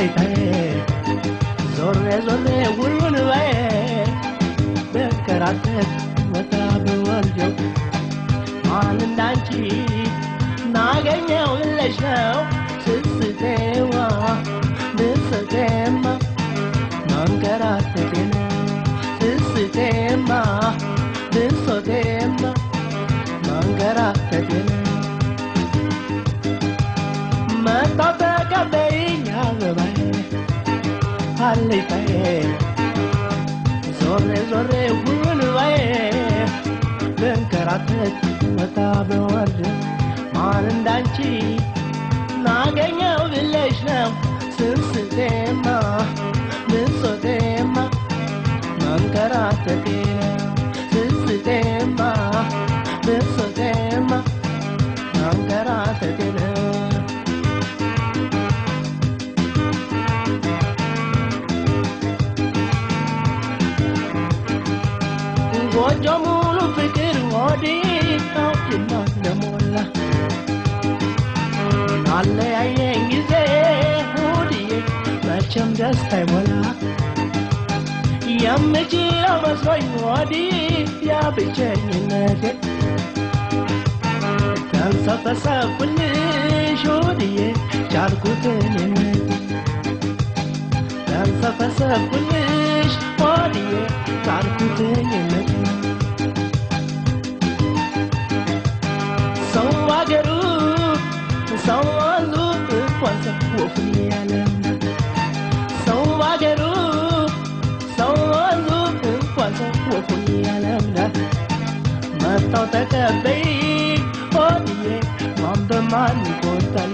عليتي زوري زوري والنبي بكراتك وتاب والجو عن دانتي ناقنيا ولا شنو سستيوا بستيما منكراتك سستيما بستيما منكراتك ما تبقى بيا غبي عليتي زوري زوري ونوي بنكراتك وتاب والجو عن دانتي ناقنيا ولا شنو سستيما بستيما منكراتك سستيما بستيما منكراتك وجمول فكر ودي توكلنا دمولا على عيني زي ودي ماشم دستاي ولا يا مجي أبصري ودي يا بيجي نادي كان سفسف كل شودي جاركوتني نادي كان سفسف كل شودي جاركوتني نادي سوالو وانسى وفي علم سوالو وانسى وفي علم ما توتك بي ودي ما بماني كوتل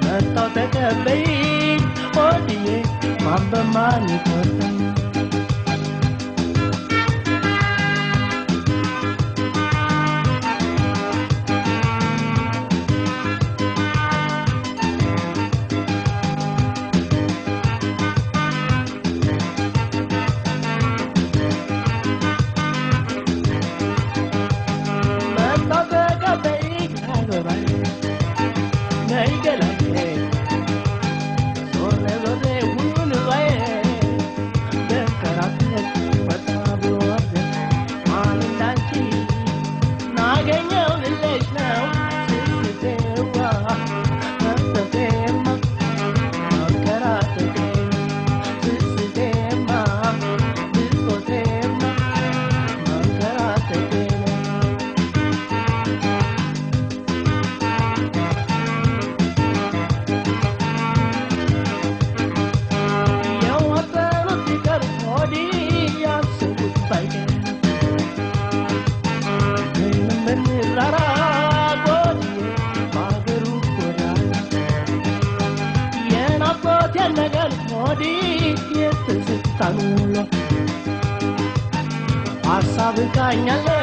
ما توتك بي ودي ما بماني كوتل Asabikanyale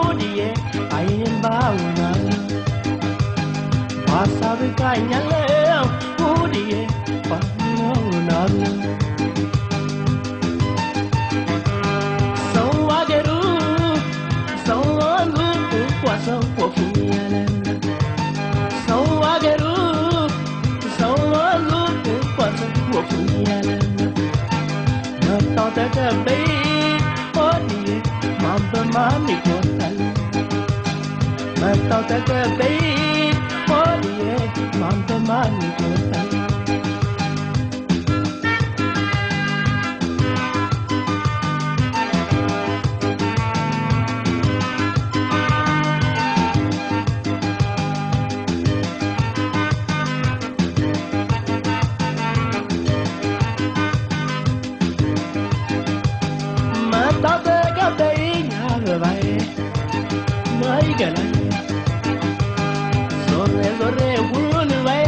udiye ayin bauna Asabikanyale udiye bauna Sawageru sawalu kwasa kofinyale Sawageru sawalu kwasa kofinyale Nataka baby Mamba mami kotal Matau taka baik Oh yeah Mamba mami kotal Matau taka baik Mai galai Zorre zorre wunwe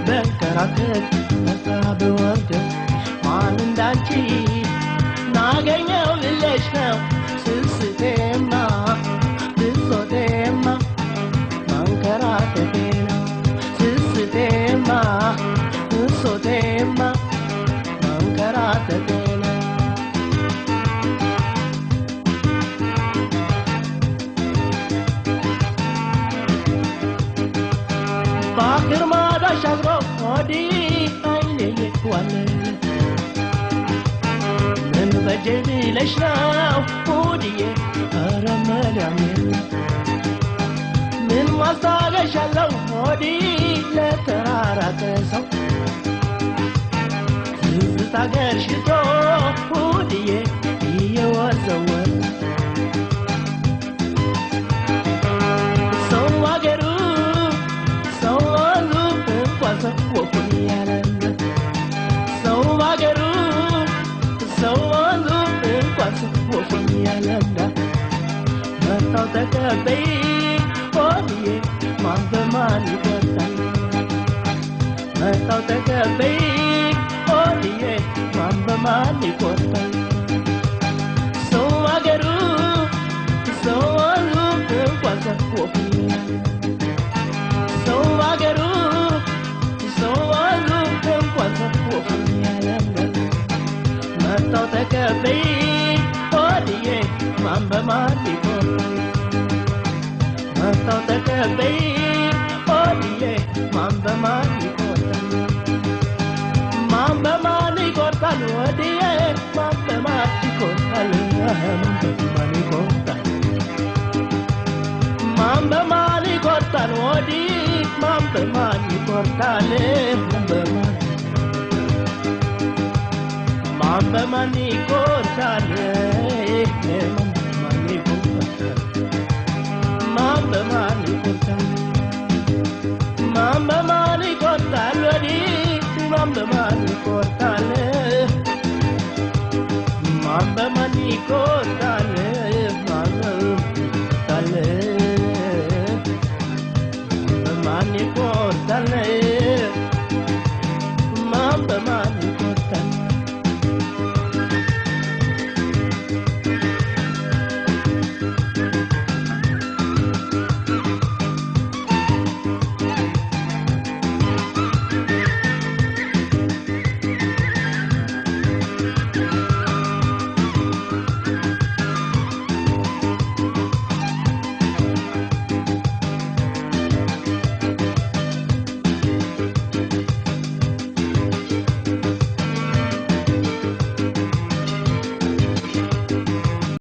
Benkaraket Matabe warde Malindanchi Naganya village now Sisitema Sisotema Mankaratetena Sisitema Sisotema Mankaratetena Bakır mada şagro ያልፏል ምን በጀብ ለሽናው ሆድዬ ኧረ መዳም ምን ማስታገሻለው ሆዲ ለተራራቀ ሰው ትዝታገር ሽቶ ሆድዬ እየወዘወዘ ሰው አገሩ ሰው አሉ እንኳን ሰቆቁን ያለለ ሰው አገሩ ሰው አሉ እንኳን ሰቆቁን ያለለ መጣው ተቀበይ ሆድዬ ማን በማን ይቆርጣል መጣው ተቀበይ ሆድዬ ማን በማን ይቆርጣል ሰው አገሩ ሰው አሉ እንኳን ሰቆቁን ሰው አገሩ ሰው አሉ እንኳን ሰቆቁን ያለለ መጣው ተቀበይ ሆድዬ ማን በማን ይቆርጣል መጣው ተቀበይ ሆድዬ ማን በማን ይቆርጣል ማን በማን ይቆርጣል ሆድዬ ማን በማን ይቆርጣል ማን በማን ይቆርጣል ሆዲ ማን በማን ይቆርጣል ማን በማን ይቆርጣል ማን በማን ይቆርጣል ማን በማን ይቆርጣል ሆዲ ማን በማን ይቆርጣል ማን በማን ይቆርጣል